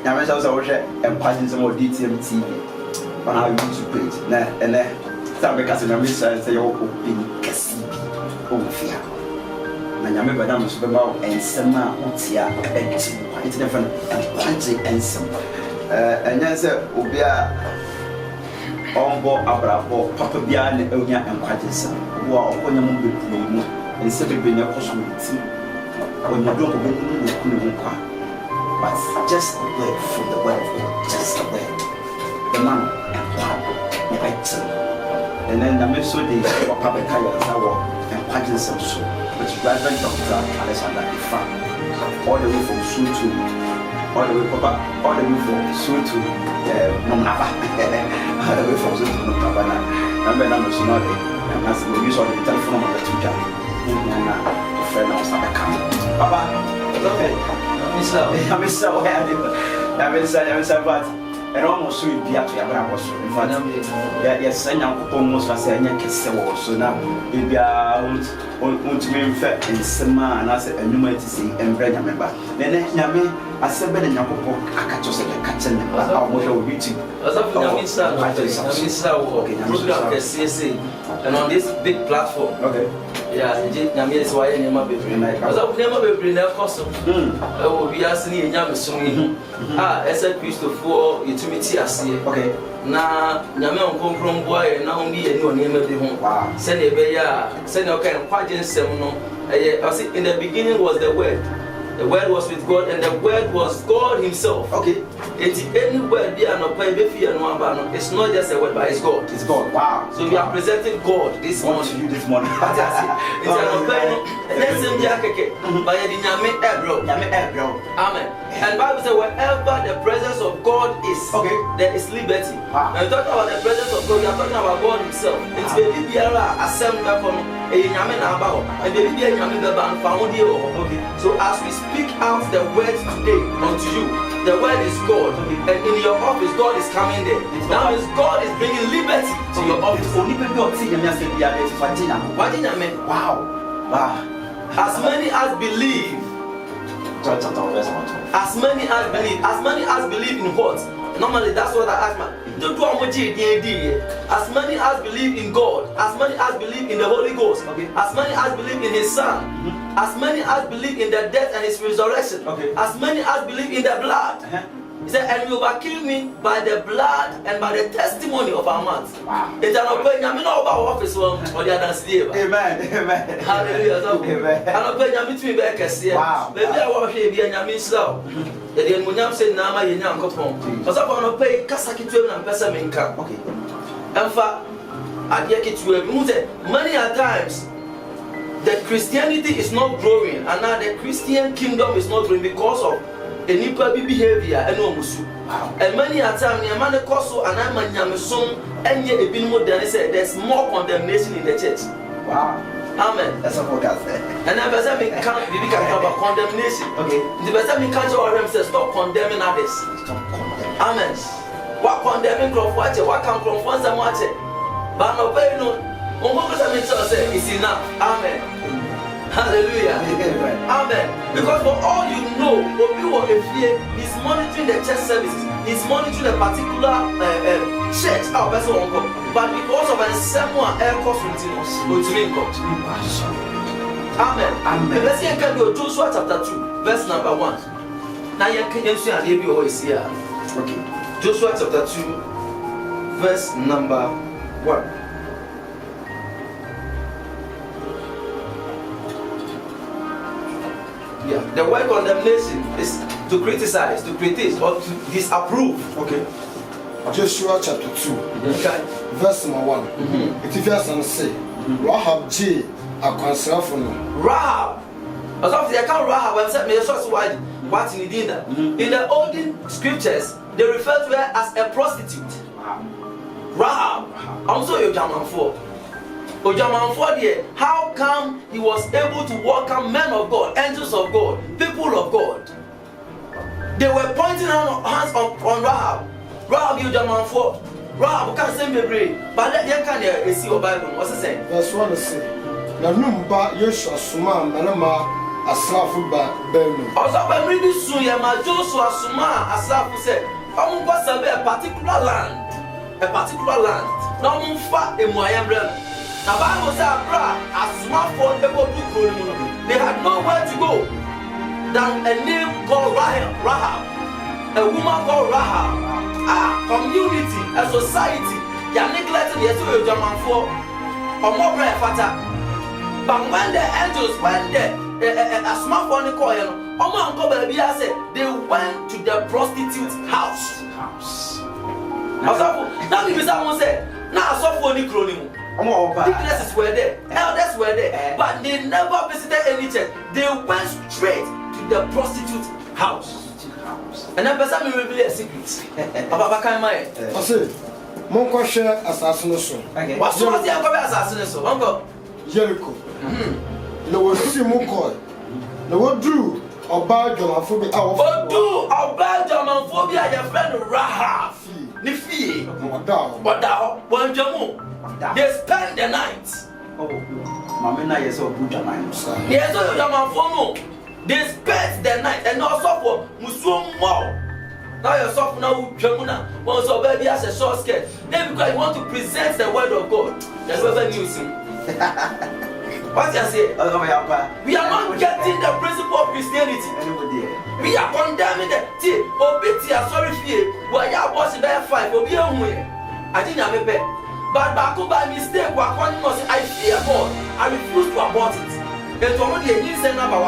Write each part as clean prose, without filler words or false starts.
Now, I was and passing some more DTM TV on our YouTube page. And then, some because I'm say, oh, being Cassidy, oh, fear. And I remember them was about and some Utia and quite different and quite and some. And then, sir, Obia on board Abrabo, Papa Bian, Onya, and quite some. Wow, when you move instead of being a possibility, when you don't but just a word from the word of God, just a word. The man and wow, and then the message is for Papa Kaya and Parkinson Soul, which Reverend Dr. Alexander Ifan, all the way from Su to all the way Papa, all the way from Su to Monava, all the way from Su to Monava. Number so not and as the use of the telephone of the teacher, the friend of Sabaka. Papa, okay. I'm so happy. I'm so bad. And almost so be at your house. Yes, I know almost as I can say, so now maybe I want to be infect in some man as a number to see and bring a member. Then I said, Ben and Yakopo, I catch us at the catching. I want to be YouTube. As of now, and on this big platform. Okay. Yeah, Yami is why I never be free. As I've never been there, custom. I will be asking in Yamisumi. As a piece of four, utility I see. Okay. Now, Yaman come from boy, and now only a new name of the home. Wow. Send a bear, send a kind of pageant seminal. I see in the beginning was the word. The word was with God, and the word was God Himself. Okay. It's any word there no pay be and no abano. It's not just a word, but it's God. It's God. Wow. So we are presenting God this morning. To you this morning. It's an opinion. Let's say we are keke. By the Nyame Ebro. Nyame Ebro. Amen. And Bible says wherever the presence of God is, okay, there is liberty. Wow. And talking about the presence of God, we are talking about God Himself. It's baby biara assembly from a Nyame na about, and baby biara Nyame na found you. Okay. So as we speak out the word today unto you, the word is God, and in your office, God is coming there. That means God is bringing liberty to your office. Only people see them as they are there. Wow. Wow. As many as believe, as many as believe in what? Normally, that's what I ask my. As many as believe in God, as many as believe in the Holy Ghost, okay, as many as believe in His Son, as many as believe in the death and His resurrection, okay, as many as believe in the blood. He said, and you overcame me by the blood and by the testimony of our mouths. Wow. It's an opinion. I mean, all about office one or the other slave. Amen. Amen. Hallelujah. Amen. And opinion between back as here. Wow. Maybe I want to be a Yamin slow. The Munyam said, Nama, you know, come. Because I want to pay Kasaki to and Pesaminka. Okay. And for I get it to a many a times the Christianity is not growing, and now the Christian kingdom is not growing because of a new behavior and no musu. And many a time, the man koso and I'm a yamison, and yet a bit more than I said, there's more condemnation in the church. Wow. Amen. That's a podcast. And the best we can't be about condemnation. Okay. The best we can't show them says stop condemning others. Stop condemning. Amen. What condemning crop watch it? What can from once and watch it? But no pay no. It's enough. Amen. Hallelujah. Amen. Because for all you know, he's monitoring the church services, he's monitoring a particular church. But because of a someone air cost Amen. Amen. Let's see Joshua chapter 2, verse number 1. Now you can see a baby always here. Okay. Joshua chapter 2, verse number 1. Yeah. The word condemnation is to criticize, to critique, or to disapprove. Okay. Joshua chapter 2, okay, verse number 1. It is just say, Rahab J. a conservative. Rahab. As of the account Rahab, I said, may I show why what in the in the olden scriptures, they refer to her as a prostitute. Rahab. I'm so your German for. How come he was able to welcome men of God, angels of God, people of God? They were pointing hands on Rahab. Rahab, you German for. Rahab can't say me, but you can't see your Bible. What's it saying? Verse 1 to say, na numba Yeshua suma melema asrafu ba benu also when we do so ya ma Joshua suma asrafu say omo go sabe a particular land na omo fa emuayembre na Bible say abra asuma for people to grow they had nowhere to go than a name called Rahab, a woman called Rahab, a community, a society. Ya neglected the SOE German for or more bread fata. But when the angels went there, a small phone call, Uncle Baby said they went to the prostitute's house. Now, if someone said, now I saw for the chronim. Witnesses were there, elders were there, but they never visited any church. They went straight to the prostitute's house. And then person will reveal a secret. About kind my I say Monko share assassination. Okay. What's the assassination? Uncle Jericho. No one see Monko. No one drew or bad Germanophobia. Oh, do or bad Germanophobia, your friend Rahab. Nifi. But thou, one Jamu. They spend the night. Oh, Mamma, yes, or Buddha, yes, or Germanophobia. They spent the night and also for Muslim wow. Now you're soft now, Jamuna, once your baby has a short skirt. Then because you want to present the word of God, there's never news. What you say? We are not getting the principle of Christianity. We are condemning the tea. Obitia, sorry, fear. Why you are watching that fight? Will be a way. I didn't have a bet. But back by mistake, I fear God. I refuse to abort it. It's already a new send number.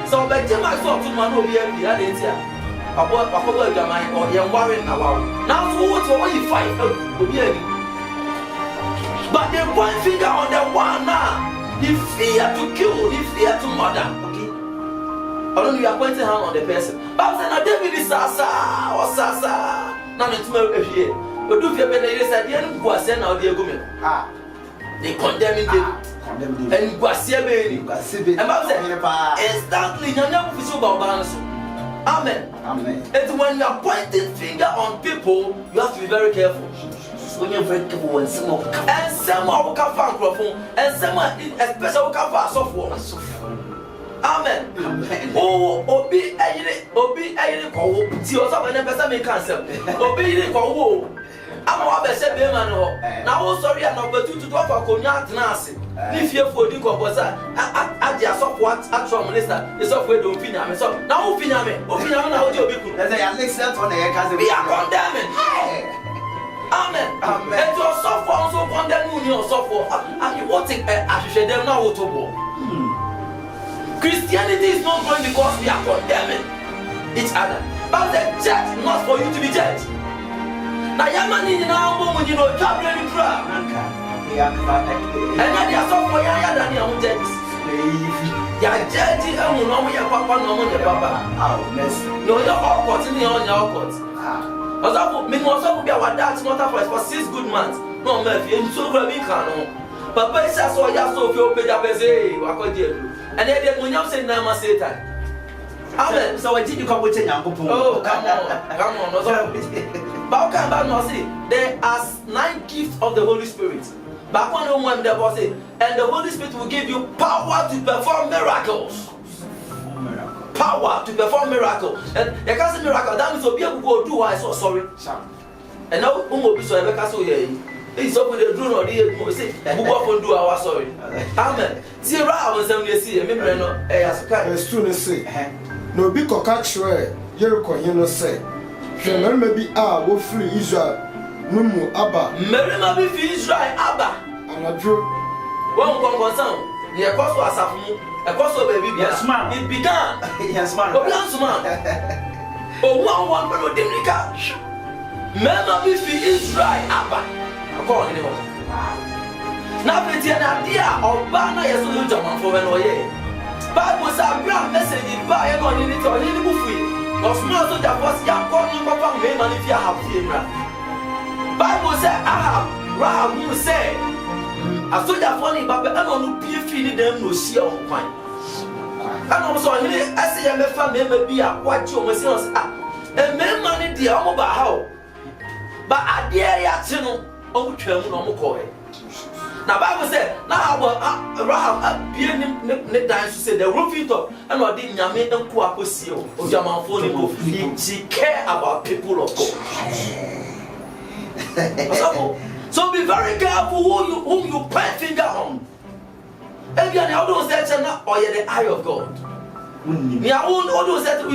So, but Jim, I saw to man over here. About Jamaica or young warrior now. Now, what you fight? But the one finger on the one now, he fear to kill, he fear to murder. Okay, I don't know you are pointing hand on the person. But now David is Sasa or Sasa. Now it's tomorrow here. But do you have any said, you go send out the argument? They condemning them. And Guasia baby, and instantly, you're never so about Amen. Amen. And when you are pointing finger on people, you have to be very careful. When you're very careful, when someone and someone will come from microphone, and someone especially will come for software. Amen. Amen. Oh, Obi, I call see us up and never make cancel. Obi, call. I'm a better man. Now, sorry, I'm not going to talk about cognac Nancy. If you're for the composer, I just saw what actual minister is off with the opinion. So now, opinion, now, you'll be good. As I listen on the cousin, we are condemning. Amen. Amen. And your software also condemn your software. And you won't take a shade them now to go. Christianity is not growing because we are condemning each other. But the church is not for you to be judged. Now, Yamani now, you know, traveling crap. And then you are so for your own judges. You are judging and you know your papa, no your papa. No, you're all caught in your court. As me also be our dad's mother for 6 good months. No, Murphy, and so very can. Papa is so ya so feel pay up as and then when you say Nama Satan. Amen. So I did you come with a oh, come on. But can not see there are 9 gifts of the Holy Spirit. Back when the boss said, and the Holy Spirit will give you power to perform miracles. Power to perform miracles. And you can't say miracle. That means be able to go do. I so sorry. And now be so ever so here. It's up with the drone or the say who go do our sorry. Amen. See around when you see remember no. It's true to say. No be catch where Jericho you know say. Remember be wo free Israel. Numu Abba. Merima be free Israel Abba. And I drew one concern. The apostle Asafu, apostle baby. Yes, man. It began. Yes, man. Yes, man. Oh, one but didn't catch. Merima be free Israel Abba. According to him. Now, Betty and Adia or Bana is a little German for an oye. Bible says a grand message in by and on in it or in the buffet. No small so that was young calling Papa Mayman if you have Fira. Bible said, Rahab who said, I saw that funny, but I don't be feeling them no see on point. And also, I say, I'm a family, be a what you must say, a man money, dear, about how. But I dare ya, on German on McCoy. Now Bible said, now Rahab being the dance to say the roofing top and what did Yami and Kuakosio or Jamanfoni, she care about people of God. So be very careful whom you point finger on. And you don't say or you're the eye of God. We don't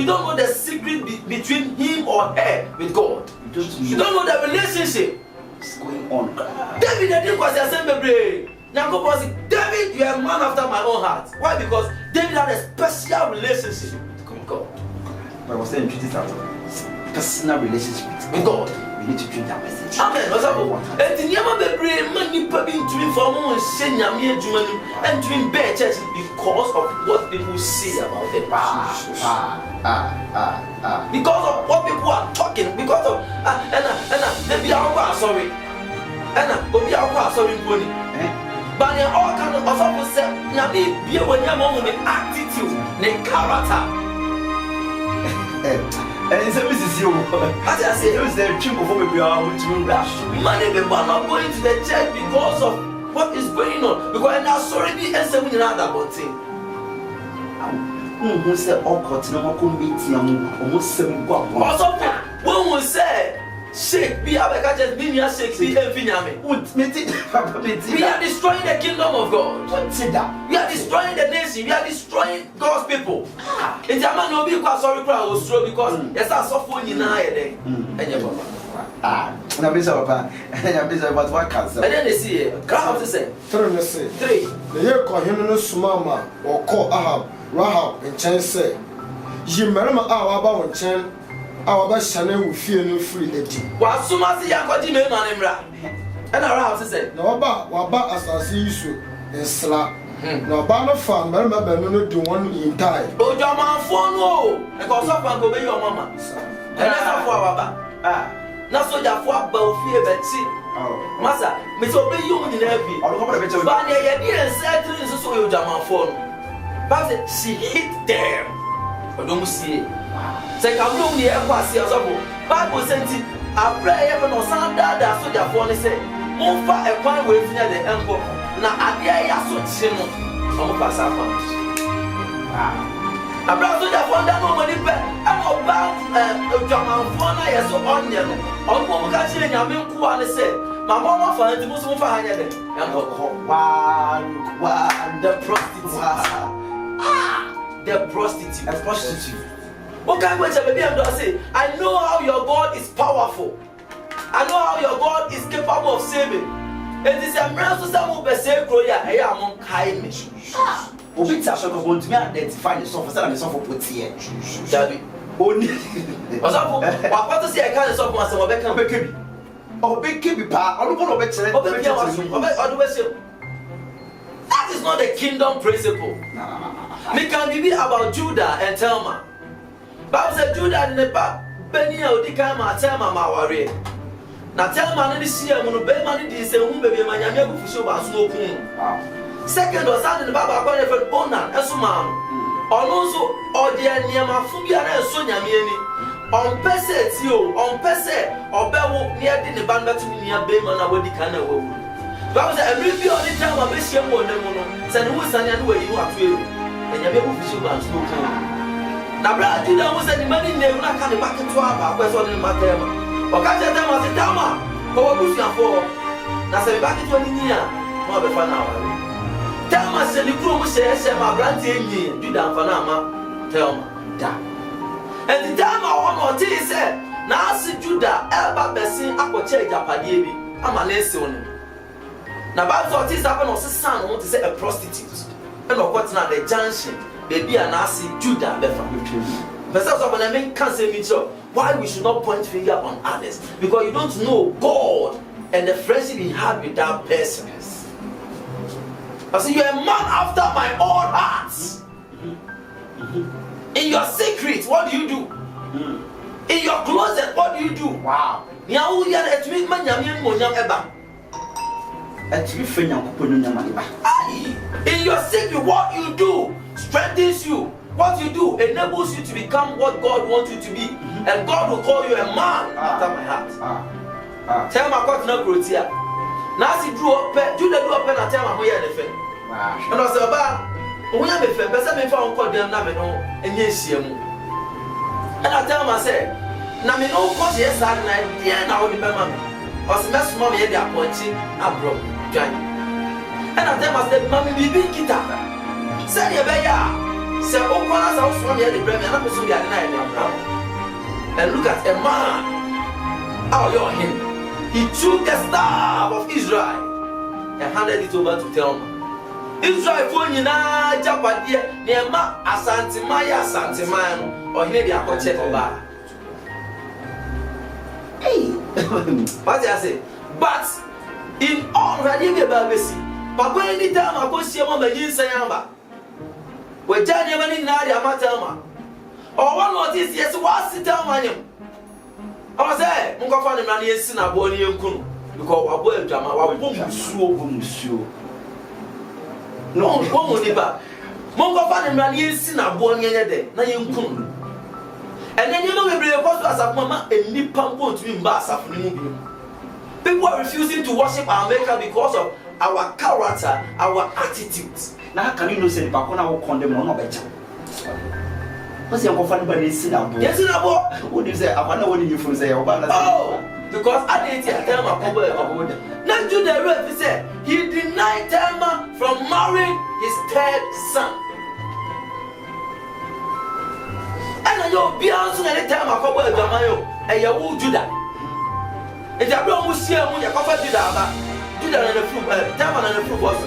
know the secret between him or her with God. You don't know the relationship. What's going on? David, I didn't was the same baby. David, you are a man after my own heart. Why? Because David had a special relationship with God. But I was saying, treat it as a personal relationship with God. We need to treat that message. Amen. What's up? And the Yama baby, money pubbing to inform and send Yami and to bear church because of what people say about them. Because of what people are talking, because of maybe I'm sorry. Obi akwa sorry money. But they all kind of also say na be when you mom the attitude, the character. And it's a Mrs. You. As I say, it was the trip of what we are to rush. Many people are not going to the church because of what is going on. Because I'm sorry be and saying another about thing. Who said all continental committee almost 7 guap. Also, when we say shake be just be near shake be and finyame. We are destroying the kingdom of God. We are destroying the nation. We are destroying God's people. In German, no be quite sorry crowd was true because yes, I saw phone in day. And you now be so bad. And be so about what cancer. And then they see it. Crowd to say 3. The year call him no Sumama or call Rahab and Chen say, Ye Marama our Chen. Our best channel will fear no free the tea. What so much young got him and I have to say, no about as I see you and slap. No banner farm, remember no do one in time. Oh, your man for no, and cause up and go be your mama. And that's how for our not so that for about fear that see. Massa, Miss Obey you in every. But they didn't say to you so you German phone. But she hit there. I don't see it. Say, I'm not here for Siazo. Bible sent it. I pray even on Sunday that so your phone say, move for a fine way near the ankle. Now, I dare so chin. I'm pass up. I brought to the phone that nobody bet. I'm about German phone. I so on you. On what catching your milk and say, my mama found the most of the prostitute. The prostitute. What kind of baby I'm going to say? I know how your God is powerful. I know how your God is capable of saving. And this is a miracle someone will say, Gloria, I am on kindness. Obits are going to identify the software and the software put here. Daddy. Only. What to say? I can't stop myself. I can't make it. Oh, big kibby pa. I don't want to that is not the kingdom principle. Me can be about Judah and Telma. Bible said Judah in the back, Benny Odikama, Telma, Mawari. Now Telma, this year, when the baby did say, whom baby, my young for sure was no coon. Second was out in the Baba, going for Bona, and so man. Also, or dear Niama Fubia and Sonia Mieni. On Pesset, you, on Pesset, or Bewo near the Banda to me near Bayman, I would decana. Bible said, every year on the time of this year, one mono, send who is an way you are to and your baby for sure was no coon. Now, Brad, you know, was any money name, not coming back into our question in my tema. Or catch them as a dama, or who's your for? Now, say back in 20 years, more than 1 hour. Tell me, say the crew says, my granting ye, do that for Nama. Tell me, that. And the time I want to say, now see Judah, Elba Bessin, Aqua Church, Apadibi, I'm a lesson. Now, about what is happening on the son, want to say a prostitute. And of what's not the junction, baby, and I see Judah, the family. But that's when I mean, can't say me so. Why we should not point finger on others? Because you don't know God and the friendship you have with that person. I say, you're a man after my own heart. In your secret, what do you do? In your closet, what do you do? Wow. In your secret, what you do strengthens you. What you do enables you to become what God wants you to be. And God will call you a man after my heart. Tell my God no growth here. na si duro pe Judah do pe na time ahoye ne fe and I say ba onya me fe be say me fa onko dem na me no enye hia mu and I tell my say na me no ko ye sad na dia na wo di be ma me o se mesmo me ye di aponchi abro dwan and I tell my say mama bibi kita say ye be ya say o ko na sa so me ye di bre me na me so di ade na ye na and look at a man how you him he took the staff of Israel and handed it over to Telma. Israel for nyina japade ne ma asantima no ohine bi akoche oba. Hey, what I say? But in all ready be babesi. Papa any time akosie mo magin sayamba. We jani mani na dia Telma. Oh one of this yes was sit down man. I say mungo fa ne na yesi na bo ne yankunu because wabo adwama wabo musuo. No, one money back. Mongo fa ne na yesi na bo ne yede na yankunu. And then you know we bring across as a mama a nipa mpo to mba asafo ni mu. People are refusing to worship our maker because of our character, our attitudes. Now how can you know say pa ko na wo condemn no be cha? What's your confidence by this sinabo? Yes, sinabo. What do you say? I know what you from say. Oh, because I didn't tell my couple. Now do the rest. He said he denied Telma from marrying his third son. And I know beyond so any time I couple of Jamayo and you will do that. And you don't see a moon, you cover Judah and the fruit, Telma and the fruit was.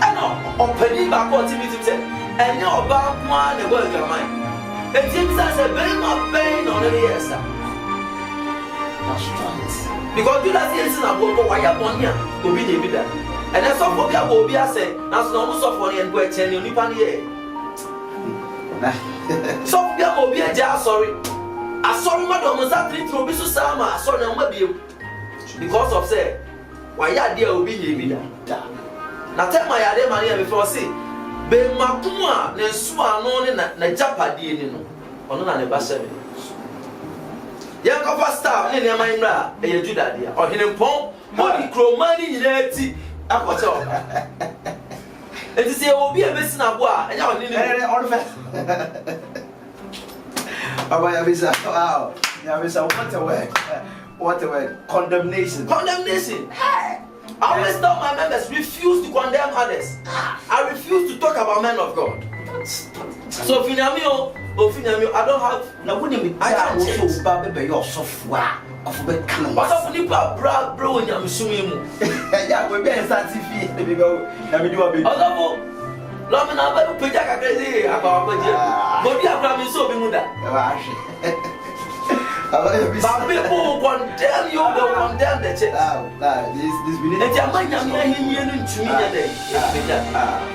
I know, opening back what Timothy said. And now about one the word of mine. And James says a very much pain on the years. That's right. Because you don't see anything about why you're born here, will be the bidder. And then some of you will be a say, that's not so funny and go tell you, Nipan here. Some of you will be a jar sorry. I saw Madame Zatri through Bisu Sama, I saw them maybe because of say, why your dear will be the bidder. Now tell my idea money before see. Be makuma ne suwa no ne na japade ni no ono na ne ba sebe ya ko pastor ne ne manra e ye Judah dia ohene mpon mo di kromani nyina ti akoche o enti se obi e besi na bo a enya oni ne on fe aba ya bisa wow ya bisa what a word condemnation hey. I always tell my members, refuse to condemn others. I refuse to talk about men of God. So, Finyamio, I don't have. Now, wouldn't be I can't also baby your software of the canon. What's up, Nipa, bro, and I'm assuming. Yeah, we're being scientific. Let me go. Let me do a bit. Although, Lomana, I will put a crazy about what you are coming so being that. But people condemn you, they condemn the church. This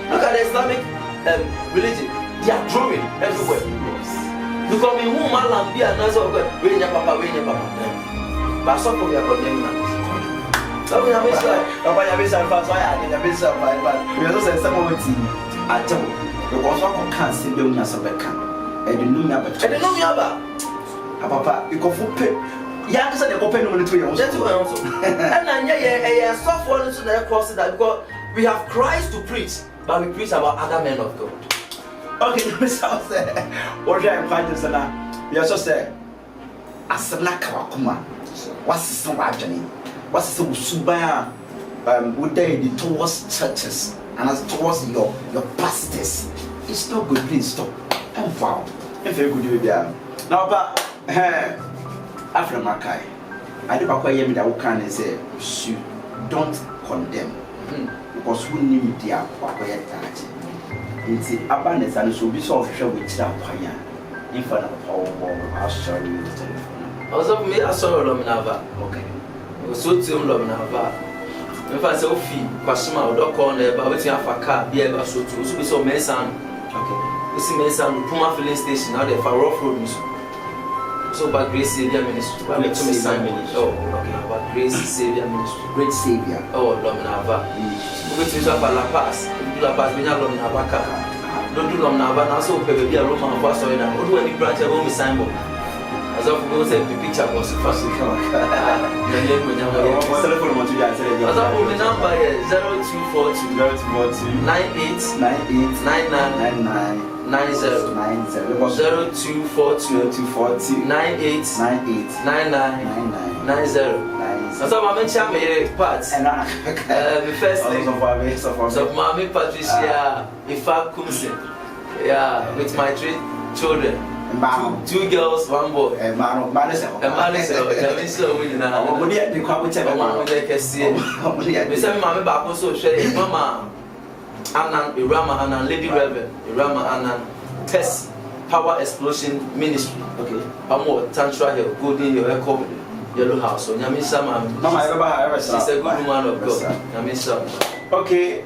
look at the Islamic religion. They are growing everywhere. Because in whom Allah be a nice of God, when your papa. But some of you are condemning. So we have this Papa Yabisa fast. I did a bit of my but we also said some of it. I tell you, because I can't see them as a becker. I don't know Papa, you go for pay. Yeah, said the open on the 2 years. And I soft one to the cross that because we have Christ to preach, but we preach about other men of God. Okay, Mr. What I am fighting, Sana. You also say, Asana Kawakuma. What's the song Johnny? What's the Subaya? Would they towards churches and as towards your pastors? It's not good, please stop. I'm wow. If you could do it, now, but. After Makai, I do not hear me that can say, don't condemn because who knew the acquired that. It's the abundance and so be so sure which that fire in front of our sorry. Also, me, I saw Lominava. Okay, it was so too Lominava. If I say, Kwasima, or dog corner, but waiting for a car, be able to be so Mason. Okay, we see Mason, Puma filling station, now they're for rough road. So about Grace Savior Ministry. Great Savior Ministry. Oh, okay. About Grace Savior Ministry. Great Savior. Oh, Lominava. We go to La Paz. We do La Paz. We have Lominava. Don't do Lominava. Now so baby, a Roman for so now. What do any branch of home sign book? As of go say the picture was first. What's the telephone number to you? As of the number is 0242 98 90 0242 98 90. So I'm in parts. The first thing of Mommy Patricia, Ifa Kumsin. Yeah, with my 3 children. 2 girls, 1 boy. And Manisel, Mamma also share Mama Annan, Irama Annan, Lady Reverend, Irama Annan, Test Power Explosion Ministry. Okay, I'm more Tantra Hill, Golden Hill, Echo, Yellow House. So Yamisa, Mama, she's a good woman of God. Yamisa. Okay,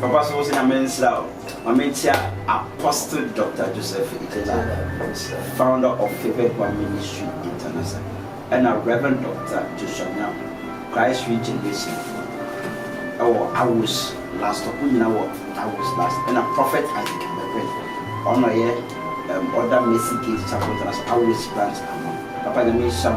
Papa was in a men's love. Mamitia Apostle Dr. Joseph Itela, founder of Favored One Ministry International, and a Reverend Dr. Joshua Christ Regeneration. Our hours last of hours last, and a prophet Isaac on a year, other Mercy Gate Chapel, as always branch. Papa, the Mission.